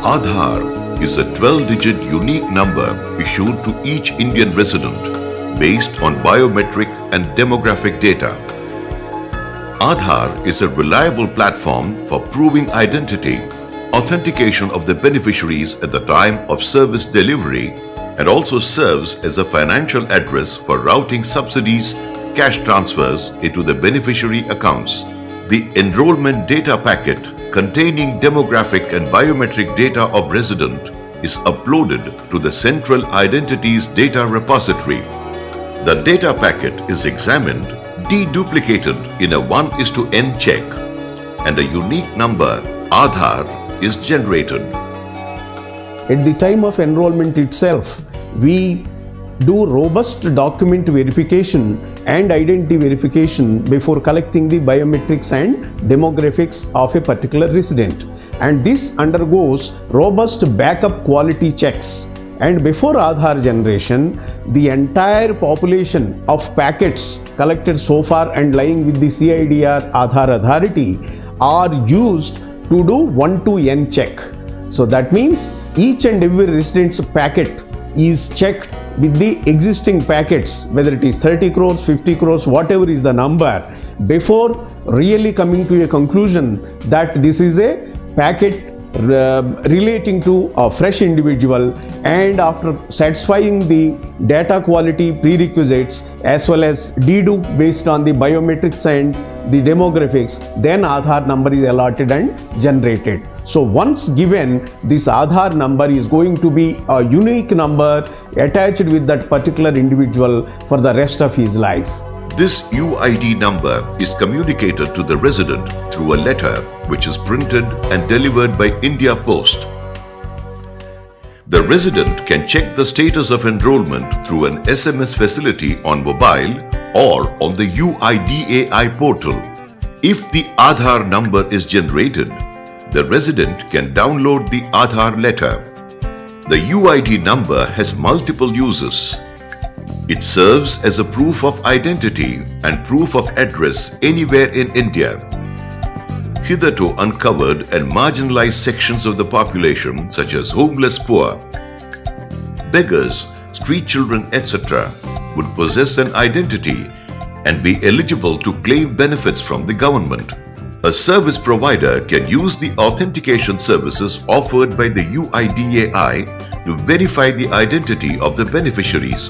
Aadhaar is a 12-digit unique number issued to each Indian resident based on biometric and demographic data. Aadhaar is a reliable platform for proving identity, authentication of the beneficiaries at the time of service delivery, and also serves as a financial address for routing subsidies, cash transfers into the beneficiary accounts. The enrollment data packet containing demographic and biometric data of resident is uploaded to the Central Identities Data Repository. The data packet is examined, de-duplicated in a 1:n check, and a unique number, Aadhaar, is generated. At the time of enrollment itself, we do robust document verification and identity verification before collecting the biometrics and demographics of a particular resident. And this undergoes robust backup quality checks. And before Aadhaar generation, the entire population of packets collected so far and lying with the CIDR Aadhaar authority are used to do 1:n check. So that means each and every resident's packet is checked with the existing packets, whether it is 30 crores, 50 crores, whatever is the number, before really coming to a conclusion that this is a packet relating to a fresh individual, and after satisfying the data quality prerequisites as well as dedupe based on the biometrics and the demographics, then Aadhaar number is allotted and generated. So once given, this Aadhaar number is going to be a unique number attached with that particular individual for the rest of his life. This UID number is communicated to the resident through a letter which is printed and delivered by India Post. The resident can check the status of enrollment through an SMS facility on mobile or on the UIDAI portal. If the Aadhaar number is generated, the resident can download the Aadhaar letter. The UID number has multiple uses. It serves as a proof of identity and proof of address anywhere in India. Hitherto uncovered and marginalized sections of the population, such as homeless poor, beggars, street children, etc., would possess an identity and be eligible to claim benefits from the government. A service provider can use the authentication services offered by the UIDAI to verify the identity of the beneficiaries.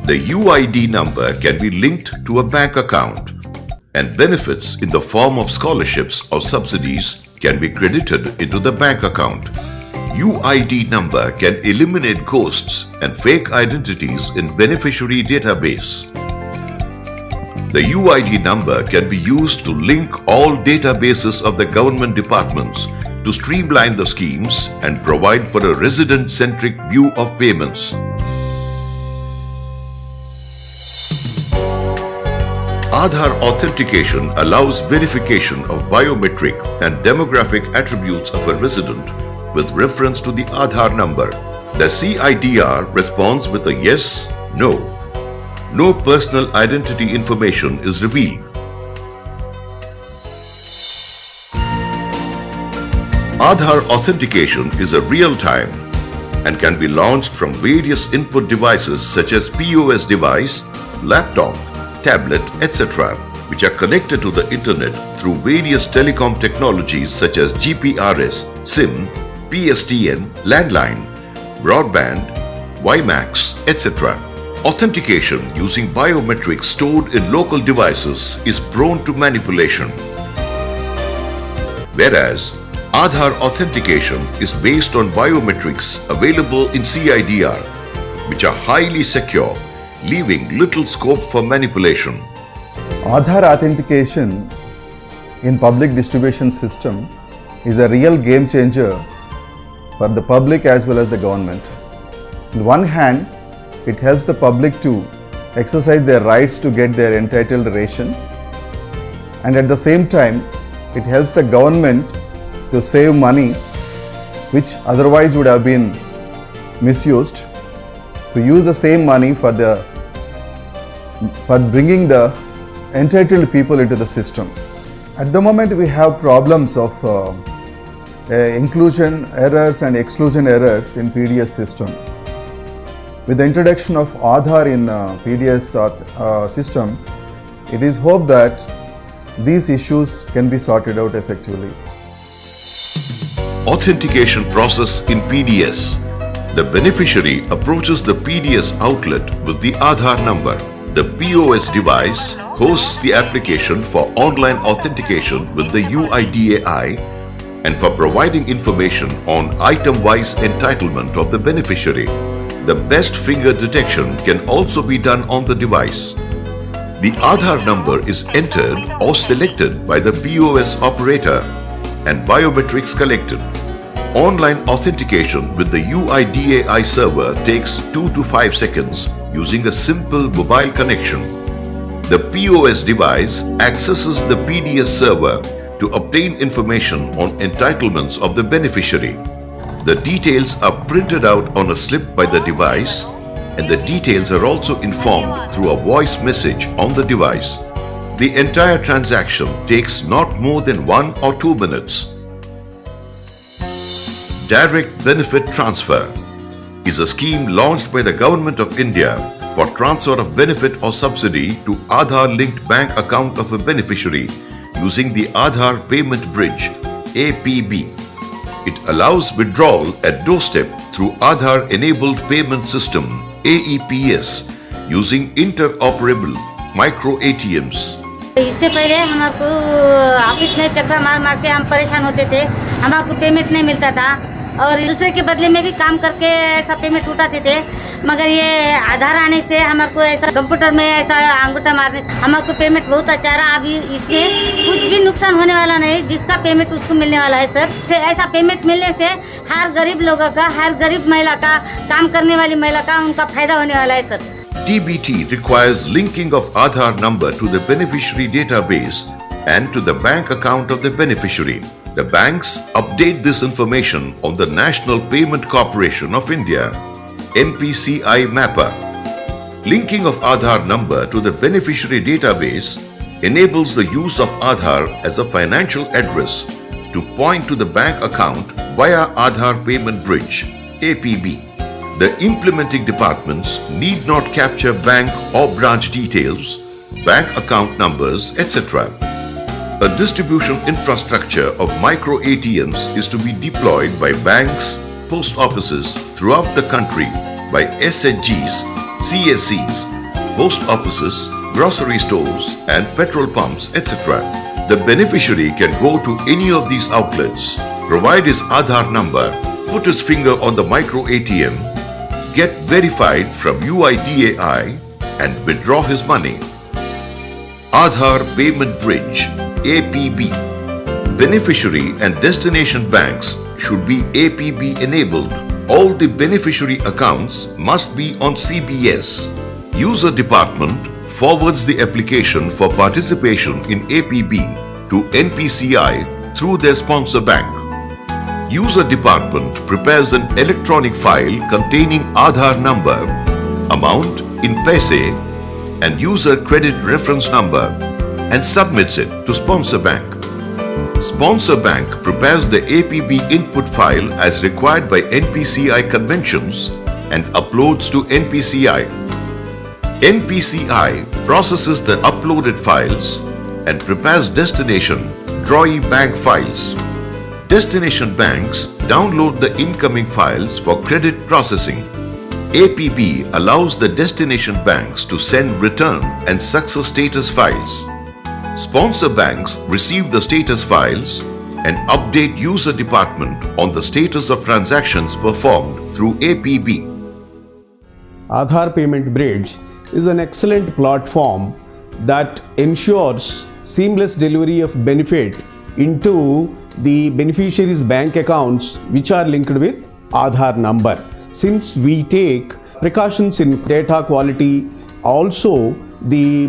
The UID number can be linked to a bank account, and benefits in the form of scholarships or subsidies can be credited into the bank account. UID number can eliminate ghosts and fake identities in beneficiary database. The UID number can be used to link all databases of the government departments to streamline the schemes and provide for a resident-centric view of payments. Aadhaar authentication allows verification of biometric and demographic attributes of a resident with reference to the Aadhaar number. The CIDR responds with a yes, no. No personal identity information is revealed. Aadhaar authentication is a real-time and can be launched from various input devices such as POS device, laptop, tablet, etc., which are connected to the internet through various telecom technologies such as GPRS, SIM, PSTN, landline, broadband, WiMAX, etc. Authentication using biometrics stored in local devices is prone to manipulation, whereas Aadhaar authentication is based on biometrics available in CIDR, which are highly secure, leaving little scope for manipulation. Aadhaar authentication in public distribution system is a real game changer for the public as well as the government. On one hand, it helps the public to exercise their rights to get their entitled ration, and at the same time, it helps the government to save money which otherwise would have been misused, to use the same money for bringing the entitled people into the system. At the moment, we have problems of inclusion errors and exclusion errors in PDS system. With the introduction of Aadhaar in PDS system, it is hoped that these issues can be sorted out effectively. Authentication process in PDS. The beneficiary approaches the PDS outlet with the Aadhaar number. The POS device hosts the application for online authentication with the UIDAI and for providing information on item-wise entitlement of the beneficiary. The best finger detection can also be done on the device. The Aadhaar number is entered or selected by the POS operator and biometrics collected. Online authentication with the UIDAI server takes 2 to 5 seconds using a simple mobile connection. The POS device accesses the PDS server to obtain information on entitlements of the beneficiary. The details are printed out on a slip by the device, and the details are also informed through a voice message on the device. The entire transaction takes not more than 1 or 2 minutes. Direct Benefit Transfer is a scheme launched by the Government of India for transfer of benefit or subsidy to Aadhaar-linked bank account of a beneficiary using the Aadhaar Payment Bridge (APB). It allows withdrawal at doorstep through Aadhaar-enabled payment system AEPS using interoperable Micro ATMs. इससे पहले हमको office में चक्कर मार के हम परेशान होते थे, हमको पेमेंट नहीं मिलता था और दूसरे के बदले में भी काम करके ऐसा पेमेंट उठाते थे। मगर ये आधार आने से हमको ऐसा कंप्यूटर में ऐसा अंगूठा मारने हमको पेमेंट बहुत अच्छा रहा। अभी इसमें कुछ भी नुकसान होने वाला नहीं, जिसका पेमेंट उसको मिलने वाला है सर। ऐसा पेमेंट मिलने से हर गरीब लोगों का, हर गरीब महिला का, काम करने वाली महिला का उनका फायदा होने वाला है sir. DBT requires linking of Aadhaar number to the beneficiary database and to the bank account of the beneficiary. The banks update this information on the National Payment Corporation of India (NPCI) mapper. Linking of Aadhaar number to the beneficiary database enables the use of Aadhaar as a financial address to point to the bank account via Aadhaar Payment Bridge (APB). The implementing departments need not capture bank or branch details, bank account numbers, etc. A distribution infrastructure of Micro ATMs is to be deployed by banks, post offices throughout the country, by SHGs, CSCs, post offices, grocery stores and petrol pumps, etc. The beneficiary can go to any of these outlets, provide his Aadhaar number, put his finger on the Micro ATM, get verified from UIDAI and withdraw his money. Aadhaar Payment Bridge (APB). Beneficiary and destination banks should be APB enabled. All the beneficiary accounts must be on CBS. User department forwards the application for participation in APB to NPCI through their sponsor bank. User department prepares an electronic file containing Aadhaar number, amount in paise and user credit reference number and submits it to sponsor bank. Sponsor bank prepares the APB input file as required by NPCI conventions and uploads to NPCI. NPCI processes the uploaded files and prepares destination drawee bank files. Destination banks download the incoming files for credit processing. APB allows the destination banks to send return and success status files. Sponsor banks receive the status files and update user department on the status of transactions performed through APB. Aadhaar Payment Bridge is an excellent platform that ensures seamless delivery of benefit into the beneficiaries' bank accounts which are linked with Aadhaar number. Since we take precautions in data quality, also the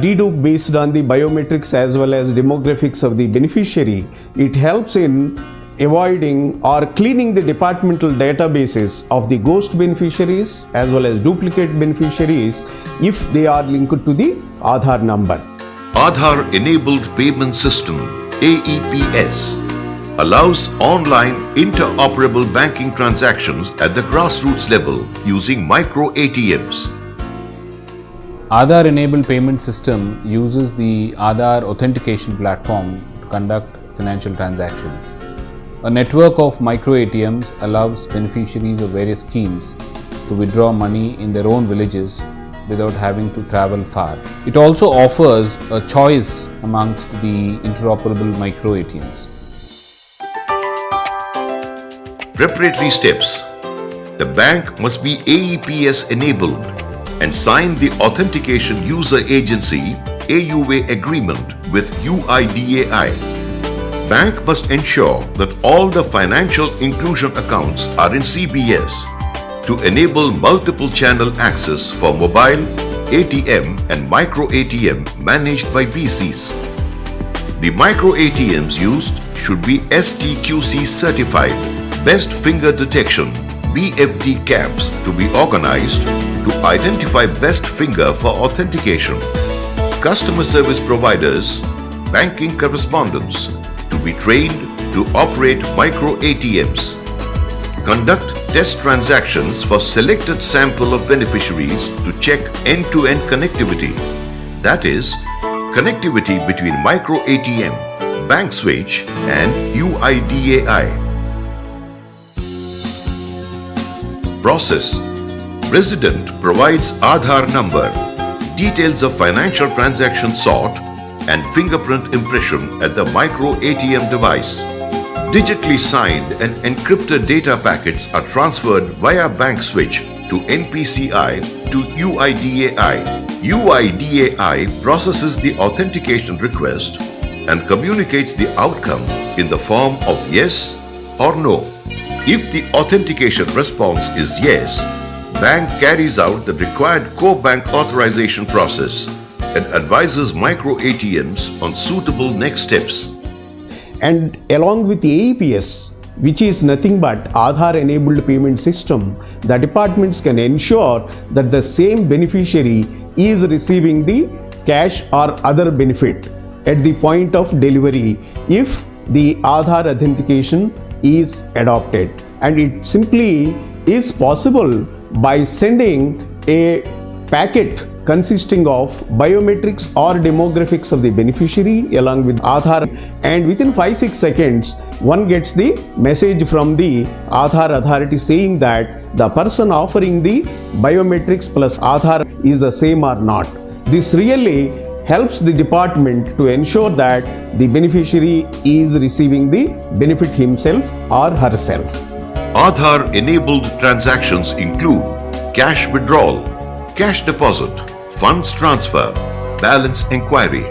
dedupe based on the biometrics as well as demographics of the beneficiary, it helps in avoiding or cleaning the departmental databases of the ghost beneficiaries as well as duplicate beneficiaries if they are linked to the Aadhaar number. Aadhaar Enabled Payment System (AEPS). allows online interoperable banking transactions at the grassroots level using Micro ATMs. Aadhaar-enabled payment system uses the Aadhaar authentication platform to conduct financial transactions. A network of Micro ATMs allows beneficiaries of various schemes to withdraw money in their own villages without having to travel far. It also offers a choice amongst the interoperable Micro ATMs. Preparatory steps. The bank must be AEPS enabled and sign the Authentication User Agency AUA agreement with UIDAI. Bank must ensure that all the financial inclusion accounts are in CBS to enable multiple channel access for mobile, ATM and Micro ATM managed by BCs. The Micro ATMs used should be STQC certified, Best Finger Detection BFD camps to be organized to identify best finger for authentication. Customer service providers, banking correspondents to be trained to operate Micro ATMs. Conduct test transactions for selected sample of beneficiaries to check end-to-end connectivity. That is, connectivity between Micro ATM, Bank Switch and UIDAI. Process. Resident provides Aadhaar number, details of financial transaction sought and fingerprint impression at the Micro ATM device. Digitally signed and encrypted data packets are transferred via Bank Switch to NPCI to UIDAI. UIDAI processes the authentication request and communicates the outcome in the form of yes or no. If the authentication response is yes, bank carries out the required core bank authorization process and advises Micro ATMs on suitable next steps. And along with the AEPS, which is nothing but Aadhaar enabled payment system, the departments can ensure that the same beneficiary is receiving the cash or other benefit at the point of delivery if the Aadhaar authentication is adopted. And it simply is possible by sending a packet consisting of biometrics or demographics of the beneficiary along with Aadhaar, and within 5-6 seconds one gets the message from the Aadhaar authority saying that the person offering the biometrics plus Aadhaar is the same or not. This really helps the department to ensure that the beneficiary is receiving the benefit himself or herself. Aadhaar enabled transactions include cash withdrawal, cash deposit, funds transfer, balance inquiry.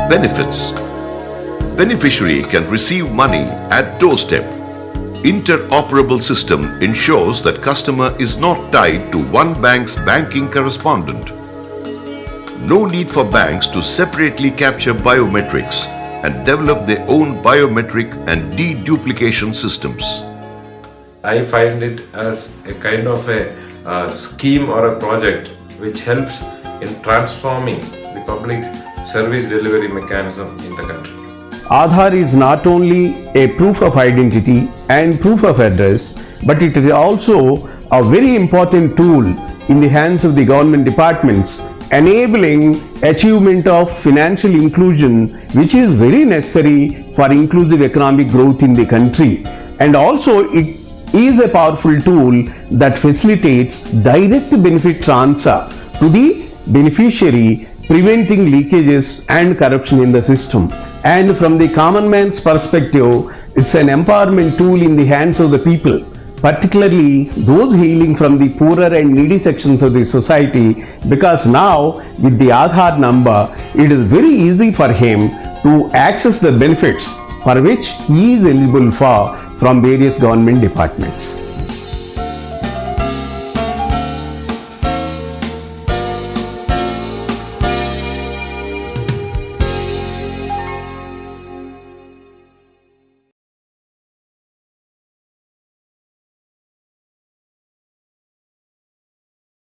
Benefits. Beneficiary can receive money at doorstep. Interoperable system ensures that customer is not tied to one bank's banking correspondent. No need for banks to separately capture biometrics and develop their own biometric and de-duplication systems. I find it as a kind of a scheme or a project which helps in transforming the public service delivery mechanism in the country. Aadhaar is not only a proof of identity and proof of address, but it is also a very important tool in the hands of the government departments, enabling achievement of financial inclusion, which is very necessary for inclusive economic growth in the country. And also it is a powerful tool that facilitates direct benefit transfer to the beneficiary, preventing leakages and corruption in the system. And from the common man's perspective, it's an empowerment tool in the hands of the people, particularly those hailing from the poorer and needy sections of the society, because now with the Aadhaar number, it is very easy for him to access the benefits for which he is eligible for from various government departments.